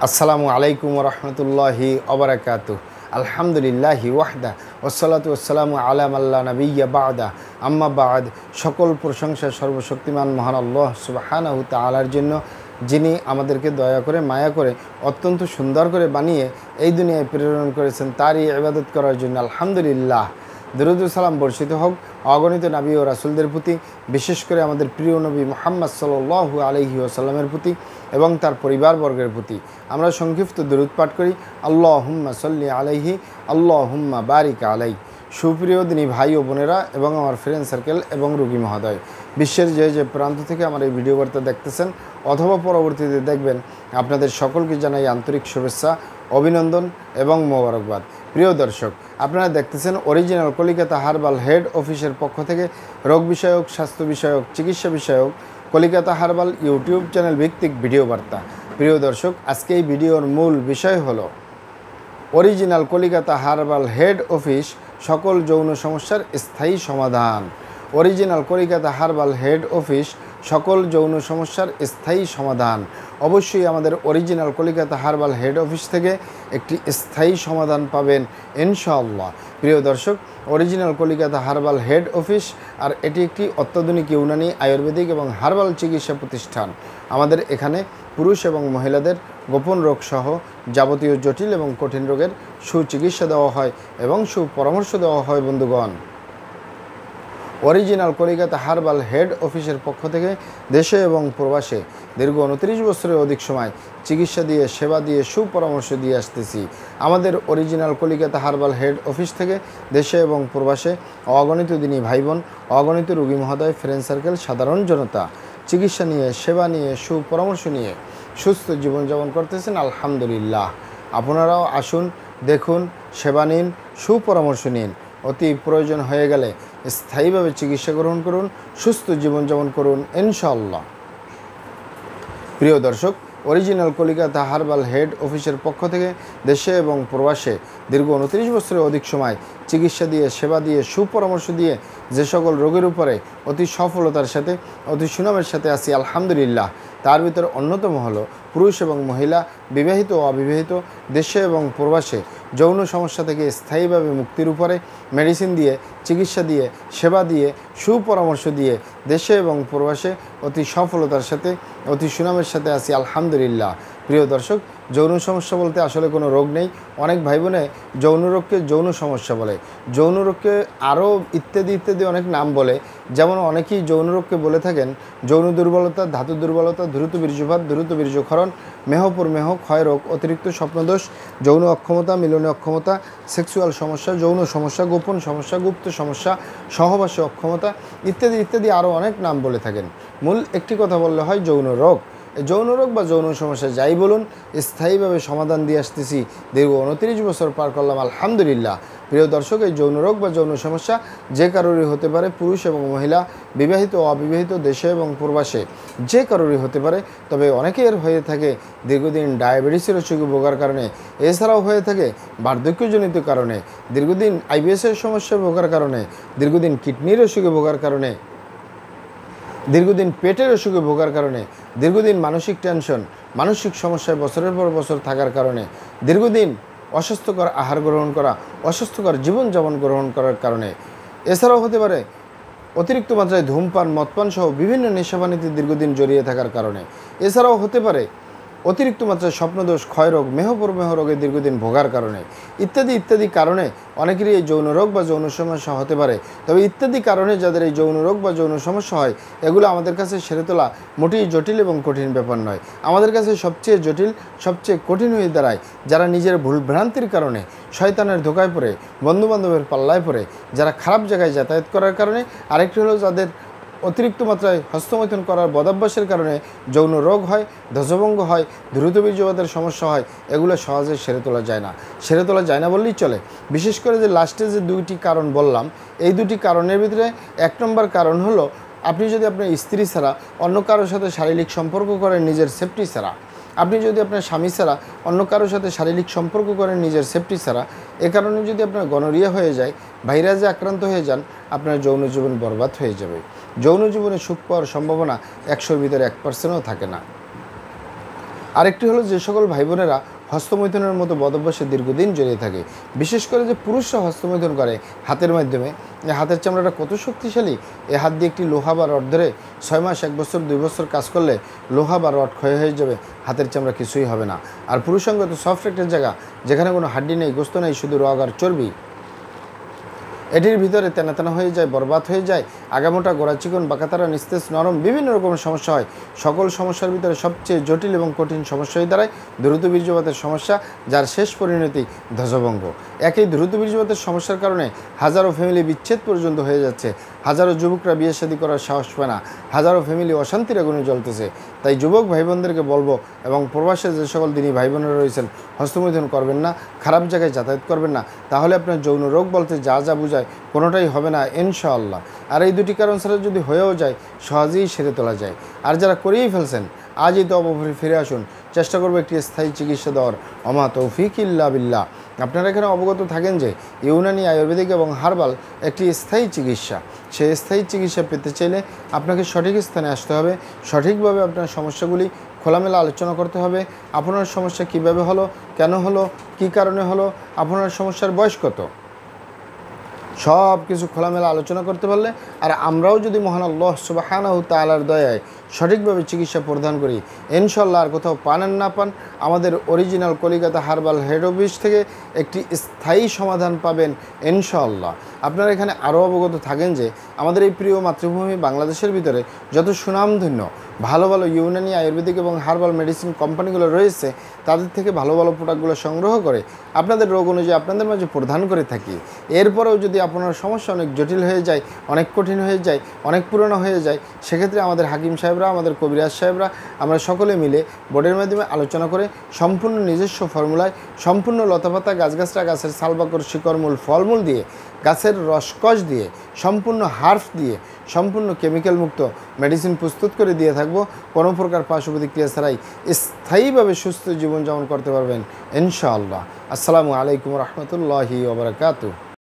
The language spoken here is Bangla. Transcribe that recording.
আসসালামু আলাইকুম রহমতুল্লাহি ওবারাকাতুহ। আলহামদুলিল্লাহি ওয়াহদা ওয়াসসালাতু ওয়াসসালামু আলা মাল্লা নাবিয়্যা বা'দা আম্মা বা'দ। সকল প্রশংসা সর্বশক্তিমান মহান আল্লাহ সুবহানাহু তাআলার জন্য, যিনি আমাদেরকে দয়া করে মায়া করে অত্যন্ত সুন্দর করে বানিয়ে এই দুনিয়ায় প্রেরণ করেছেন তারই ইবাদত করার জন্য। আলহামদুলিল্লাহ। দরুদ ও সালাম বর্ষিত হোক অগণিত নবী ও রাসূলদের প্রতি, বিশেষ করে আমাদের প্রিয় নবী মুহাম্মদ সাল্লাল্লাহু আলাইহি ওয়াসাল্লামের প্রতি এবং তার পরিবারবর্গের প্রতি। আমরা সংক্ষিপ্ত দরুদ পাঠ করি, আল্লাহুম্মা সাল্লি আলাইহি আল্লাহুম্মা বারিক আলাই। সুপ্রিয় দিনী ভাই ও বোনেরা এবং আমার ফ্রেন্ড সার্কেল এবং রোগী মহোদয়, বিশ্বের যে প্রান্ত থেকে আমার এই ভিডিও বার্তা দেখতেছেন অথবা পরবর্তীতে দেখবেন, আপনাদের সকলকে জানাই আন্তরিক শুভেচ্ছা, অভিনন্দন এবং মোবারকবাদ। প্রিয় দর্শক, আপনারা দেখতেছেন অরিজিনাল কলিকাতা হার্বাল হেড অফিসের পক্ষ থেকে রোগ বিষয়ক, স্বাস্থ্য বিষয়ক, চিকিৎসা বিষয়ক কলিকাতা হার্বাল ইউটিউব চ্যানেল ভিত্তিক ভিডিও বার্তা। প্রিয় দর্শক, আজকে এই ভিডিওর মূল বিষয় হলো original Calcutta herbal head office সকল যৌন সমস্যার স্থায়ী সমাধান। Original Calcutta herbal head office সকল যৌন সমস্যার স্থায়ী সমাধান। অবশ্যই আমাদের original Calcutta herbal head office থেকে একটি স্থায়ী সমাধান পাবেন ইনশাআল্লাহ। প্রিয় দর্শক, original Calcutta herbal head office আর এটি একটি অত্যাধুনিক ইউনানি, আয়ুর্বেদিক এবং হার্বাল চিকিৎসা প্রতিষ্ঠান। আমাদের এখানে পুরুষ এবং মহিলাদের গোপন রোগ সহ যাবতীয় জটিল এবং কঠিন রোগের সুচিকিৎসা দেওয়া হয় এবং সুপরামর্শ দেওয়া হয়। বন্ধুগণ, অরিজিনাল কলিকাতা হার্বাল হেড অফিসের পক্ষ থেকে দেশে এবং প্রবাসে দীর্ঘ 29 বছরের অধিক সময় চিকিৎসা দিয়ে, সেবা দিয়ে, সুপরামর্শ দিয়ে আসতেছি। আমাদের original Calcutta herbal head office থেকে দেশে এবং প্রবাসে অগণিত দিনী ভাই বোন, অগণিত রোগী মহোদয়, ফ্রেন্ড সার্কেল, সাধারণ জনতা চিকিৎসা নিয়ে, সেবা নিয়ে, সুপরামর্শ নিয়ে সুস্থ জীবনযাপন করতেছেন। আলহামদুলিল্লাহ। আপনারাও আসুন, দেখুন, সেবা নিন, সুপরামর্শ নিন। অতি প্রয়োজন হয়ে গেলে স্থায়ীভাবে চিকিৎসা গ্রহণ করুন, সুস্থ জীবনযাপন করুন ইনশাআল্লাহ। প্রিয় দর্শক, অরিজিনাল কলিকাতা হার্বাল হেড অফিসের পক্ষ থেকে দেশে এবং প্রবাসে দীর্ঘ 29 বছরের অধিক সময় চিকিৎসা দিয়ে, সেবা দিয়ে, সুপরামর্শ দিয়ে যে সকল রোগের উপরে অতি সফলতার সাথে, অতি সুনামের সাথে আছি আলহামদুলিল্লাহ, তার ভিতরে অন্যতম হলো পুরুষ এবং মহিলা, বিবাহিত ও অবিবাহিত, দেশে এবং প্রবাসে যৌন সমস্যা থেকে স্থায়ীভাবে মুক্তির উপরে মেডিসিন দিয়ে, চিকিৎসা দিয়ে, সেবা দিয়ে, সুপরামর্শ দিয়ে দেশে এবং প্রবাসে অতি সফলতার সাথে, অতি সুনামের সাথে আছি আলহামদুলিল্লাহ। প্রিয় দর্শক, যৌন সমস্যা বলতে আসলে কোনো রোগ নেই। অনেক ভাই বোনে যৌন রোগকে যৌন সমস্যা বলে, যৌন রোগকে আরও ইত্যাদি ইত্যাদি অনেক নাম বলে। যেমন অনেকেই যৌন রোগকে বলে থাকেন যৌন দুর্বলতা, ধাতু দুর্বলতা, দ্রুত বীর্যপাত, দ্রুত বীর্যক্ষরণ, মেহপ্রমেহ, ক্ষয়রোগ, অতিরিক্ত স্বপ্নদোষ, যৌন অক্ষমতা, মিলনে অক্ষমতা, সেক্সুয়াল সমস্যা, যৌন সমস্যা, গোপন সমস্যা, গুপ্ত সমস্যা, সহবাসে অক্ষমতা ইত্যাদি ইত্যাদি আরও অনেক নাম বলে থাকেন। মূল একটি কথা বললে হয় যৌন রোগ। যৌন রোগ বা যৌন সমস্যা যাই বলুন, স্থায়ীভাবে সমাধান দিয়ে আসতেছি। দীর্ঘ 29 বছর পার করলাম আলহামদুলিল্লাহ। প্রিয় দর্শক, এই যৌন রোগ বা যৌন সমস্যা যে কারোরই হতে পারে, পুরুষ এবং মহিলা, বিবাহিত ও অবিবাহিত, দেশে এবং প্রবাসে যে কারোরই হতে পারে। তবে অনেকের হয়ে থাকে দীর্ঘদিন ডায়াবেটিসের অসুখে ভোগার কারণে, এছাড়াও হয়ে থাকে বার্ধক্যজনিত কারণে, দীর্ঘদিন আইবিএসের সমস্যায় ভোগার কারণে, দীর্ঘদিন কিডনির অসুখে ভোগার কারণে, দীর্ঘদিন পেটের অসুখে ভোগার কারণে, দীর্ঘদিন মানসিক টেনশন, মানসিক সমস্যায় বছরের পর বছর থাকার কারণে, দীর্ঘদিন অস্বাস্থ্যকর আহার গ্রহণ করা, অস্বাস্থ্যকর জীবনযাপন গ্রহণ করার কারণে, এছাড়াও হতে পারে অতিরিক্ত মাত্রায় ধূমপান, মদপান সহ বিভিন্ন নেশাপানিতে দীর্ঘদিন জড়িয়ে থাকার কারণে, এছাড়াও হতে পারে অতিরিক্ত মাত্রায় স্বপ্নদোষ, ক্ষয়রোগ, মেহপ্রমেহ রোগে দীর্ঘদিন ভোগার কারণে, ইত্যাদি ইত্যাদি কারণে অনেকেরই এই যৌন রোগ বা যৌন সমস্যা হতে পারে। তবে ইত্যাদি কারণে যাদের এই যৌন রোগ বা যৌন সমস্যা হয়, এগুলো আমাদের কাছে সেরে তোলা মোটেই জটিল এবং কঠিন ব্যাপার নয়। আমাদের কাছে সবচেয়ে জটিল, সবচেয়ে কঠিন হয়ে দাঁড়ায় যারা নিজের ভুলভ্রান্তির কারণে, শয়তানের ধোকায় পড়ে, বন্ধুবান্ধবের পাল্লায় পড়ে, যারা খারাপ জায়গায় যাতায়াত করার কারণে, আরেকটি হলো যাদের অতিরিক্ত মাত্রায় হস্তমৈথুন করার বদাভ্যাসের কারণে যৌন রোগ হয়, ধ্বজভঙ্গ হয়, দ্রুত বীর্যপাতের সমস্যা হয়। এগুলো সহজে সেরে তোলা যায় না, সেরে তোলা যায় না বললেই চলে। বিশেষ করে যে লাস্টে যে দুইটি কারণ বললাম, এই দুটি কারণের ভিতরে 1 নম্বর কারণ হলো আপনি যদি আপনার স্ত্রী ছাড়া অন্য কারোর সাথে শারীরিক সম্পর্ক করেন নিজের সেফটি ছাড়া, আপনি যদি আপনার স্বামী ছাড়া অন্য কারোর সাথে শারীরিক সম্পর্ক করেন নিজের সেফটি ছাড়া, এ কারণে যদি আপনার গনোরিয়া হয়ে যায়, ভাইরাসে আক্রান্ত হয়ে যান, আপনার যৌন জীবন বরবাদ হয়ে যাবে। যৌন জীবনে সুখ পাওয়ার সম্ভাবনা 100-র ভিতরে 1%ও থাকে না। আরেকটি হলো যে সকল ভাই বোনেরা হস্তমৈথুনের মতো বদভ্যাসে দীর্ঘদিন জড়িয়ে থাকে, বিশেষ করে যে পুরুষরা হস্তমৈথুন করে হাতের মাধ্যমে, এই হাতের চামড়াটা কত শক্তিশালী। এ হাত দিয়ে একটি লোহা বা রড ধরে 6 মাস, 1 বছর, 2 বছর কাজ করলে লোহা বা রড ক্ষয় হয়ে যাবে, হাতের চামড়া কিছুই হবে না। আর পুরুষাঙ্গ তো সফট একটা জায়গা, যেখানে কোনো হাড্ডি নেই, গোস্ত নেই, শুধু রগ আর চর্বি। এটির ভিতরে তেনা তেনা হয়ে যায়, বরবাদ হয়ে যায়, আগামোটা, গোড়া চিকন, বাঁকাতারা, নিস্তেজ, নরম, বিভিন্ন রকমের সমস্যা হয়। সকল সমস্যার ভিতরে সবচেয়ে জটিল এবং কঠিন সমস্যা হয়ে দাঁড়ায় দ্রুত বীর্যপাতের সমস্যা, যার শেষ পরিণতি ধ্বজভঙ্গ। একই দ্রুত বীর্যপাতের সমস্যার কারণে হাজারো ফ্যামিলি বিচ্ছেদ পর্যন্ত হয়ে যাচ্ছে, হাজারো যুবকরা বিয়ে শাদী করার সাহস পায় না, হাজারো ফ্যামিলি অশান্তির আগুনে জ্বলতেছে। তাই যুবক ভাই বোনদেরকে বলবো, এবং প্রবাসে যে সকল দিনই ভাই বোনেরা রয়েছেন, হস্তমৈথুন করবেন না, খারাপ জায়গায় যাতায়াত করবেন না, তাহলে আপনার যৌন রোগ বলতে যা যা বোঝায় কোনোটাই হবে না ইনশাআল্লাহ। আর এই দুটি কারণ ছাড়া যদি হয়েও যায়, সহজেই সেরে তোলা যায়। আর যারা করেই ফেলছেন, আজই তো অবশ্যই ফিরে আসুন, চেষ্টা করবো একটি স্থায়ী চিকিৎসা দেওয়ার। ওমা তৌফিক ইল্লা বিল্লাহ। আপনারা এখানে অবগত থাকেন যে ইউনানি, আয়ুর্বেদিক এবং হার্বাল একটি স্থায়ী চিকিৎসা। সেই স্থায়ী চিকিৎসা পেতে চাইলে আপনাকে সঠিক স্থানে আসতে হবে, সঠিকভাবে আপনার সমস্যাগুলি খোলামেলা আলোচনা করতে হবে। আপনার সমস্যা কিভাবে হলো, কেন হলো, কী কারণে হলো, আপনার সমস্যার বয়স কত, সব কিছু খোলামেলা আলোচনা করতে পারলে, আর আমরাও যদি মহান আল্লাহ সুবহানাহু তাআলার দয়ায় সঠিকভাবে চিকিৎসা প্রদান করি, ইনশাআল্লাহ আর কোথাও পান আর না পান, আমাদের original Calcutta herbal head office থেকে একটি স্থায়ী সমাধান পাবেন ইনশাআল্লাহ। আপনারা এখানে আরও অবগত থাকেন যে আমাদের এই প্রিয় মাতৃভূমি বাংলাদেশের ভিতরে যত সুনামধন্য ভালো ভালো ইউনানি, আয়ুর্বেদিক এবং হার্বাল মেডিসিন কোম্পানিগুলো রয়েছে, তাদের থেকে ভালো ভালো প্রোডাক্টগুলো সংগ্রহ করে আপনাদের রোগ অনুযায়ী আপনাদের মাঝে প্রদান করে থাকি। এরপরেও যদি আপনার সমস্যা অনেক জটিল হয়ে যায়, অনেক কঠিন হয়ে যায়, অনেক পুরনো হয়ে যায়, সেক্ষেত্রে আমাদের হাকিম সাহেবরা, আমাদের কবিরাজ সাহেবরা, আমরা সকলে মিলে বোর্ডের মাধ্যমে আলোচনা করে সম্পূর্ণ নিজস্ব ফর্মুলায়, সম্পূর্ণ লতাপাতা, গাছগাছরা, গাছের ছালবাকর, শিকড়মূল, ফলমূল দিয়ে, গাছের রসকস দিয়ে, সম্পূর্ণ হার্ফ দিয়ে, সম্পূর্ণ কেমিক্যাল মুক্ত মেডিসিন প্রস্তুত করে দিয়ে থাকবো। কোনো প্রকার পার্শ্ব প্রতিক্রিয়া ছাড়াই স্থায়ীভাবে সুস্থ জীবনযাপন করতে পারবেন ইনশাআল্লাহ। আসসালামু আলাইকুম রহমতুল্লাহি ওয়া বারাকাতুহু।